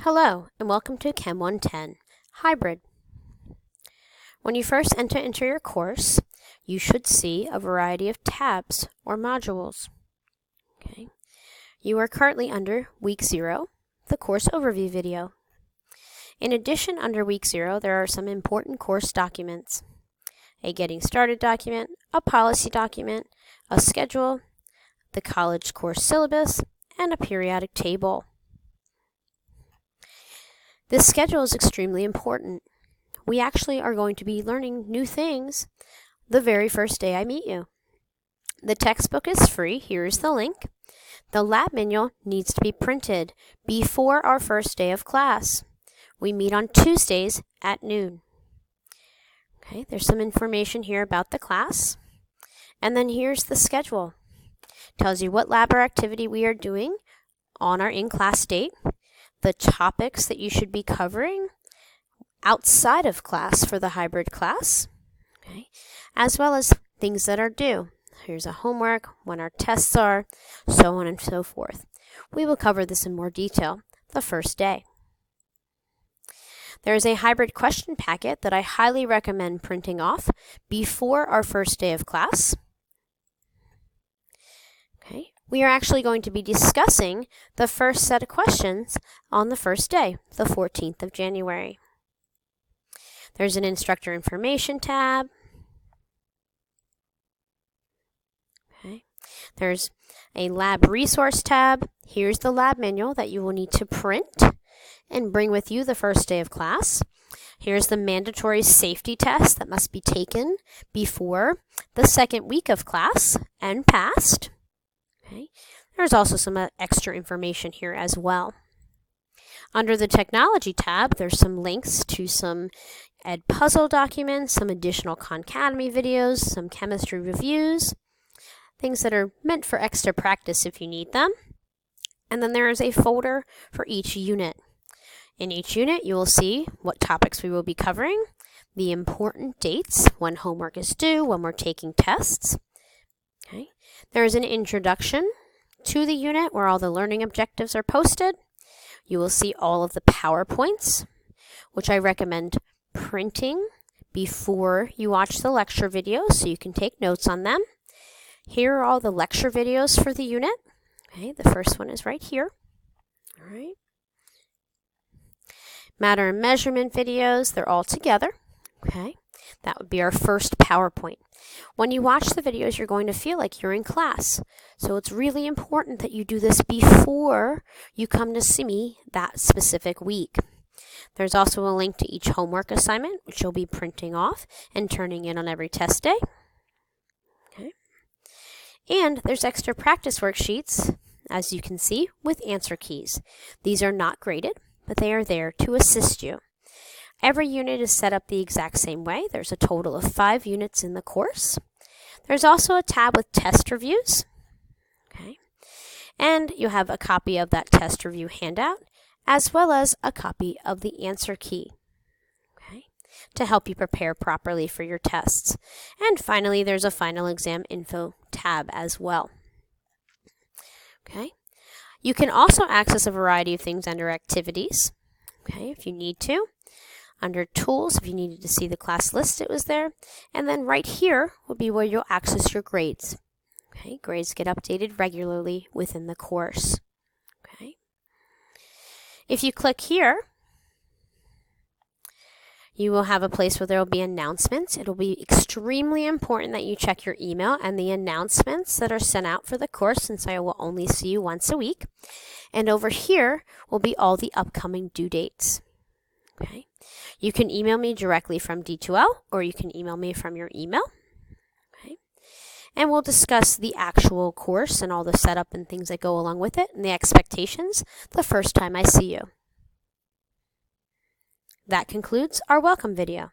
Hello, and welcome to Chem 110 Hybrid. When you first enter your course, you should see a variety of tabs or modules. Okay. You are currently under Week 0, the course overview video. In addition, under Week 0, there are some important course documents: a Getting Started document, a policy document, a schedule, the college course syllabus, and a periodic table. This schedule is extremely important. We actually are going to be learning new things the very first day I meet you. The textbook is free. Here's the link. The lab manual needs to be printed before our first day of class. We meet on Tuesdays at noon. Okay, there's some information here about the class. And then here's the schedule. Tells you what lab or activity we are doing on our in-class date, the topics that you should be covering outside of class for the hybrid class, okay, as well as things that are due. Here's a homework, when our tests are, so on and so forth. We will cover this in more detail the first day. There is a hybrid question packet that I highly recommend printing off before our first day of class. Okay. We are actually going to be discussing the first set of questions on the first day, the 14th of January. There's an instructor information tab. Okay. There's a lab resource tab. Here's the lab manual that you will need to print and bring with you the first day of class. Here's the mandatory safety test that must be taken before the second week of class and passed. Okay. There's also some extra information here as well. Under the Technology tab, there's some links to some Edpuzzle documents, some additional Khan Academy videos, some chemistry reviews, things that are meant for extra practice if you need them. And then there is a folder for each unit. In each unit, you will see what topics we will be covering, the important dates, when homework is due, when we're taking tests. Okay. There is an introduction to the unit where all the learning objectives are posted. You will see all of the PowerPoints, which I recommend printing before you watch the lecture videos so you can take notes on them. Here are all the lecture videos for the unit. Okay, the first one is right here. All right. Matter and measurement videos, they're all together. Okay, that would be our first PowerPoint. When you watch the videos, you're going to feel like you're in class. So it's really important that you do this before you come to see me that specific week. There's also a link to each homework assignment, which you'll be printing off and turning in on every test day. Okay. And there's extra practice worksheets, as you can see, with answer keys. These are not graded, but they are there to assist you. Every unit is set up the exact same way. There's a total of 5 units in the course. There's also a tab with test reviews. Okay. And you have a copy of that test review handout, as well as a copy of the answer key, okay, to help you prepare properly for your tests. And finally, there's a final exam info tab as well. Okay. You can also access a variety of things under activities, okay, if you need to. Under Tools, if you needed to see the class list, it was there. And then right here will be where you'll access your grades. Okay, grades get updated regularly within the course. Okay. If you click here, you will have a place where there will be announcements. It will be extremely important that you check your email and the announcements that are sent out for the course, since I will only see you once a week. And over here will be all the upcoming due dates. Okay. You can email me directly from D2L, or you can email me from your email. Okay. And we'll discuss the actual course and all the setup and things that go along with it and the expectations the first time I see you. That concludes our welcome video.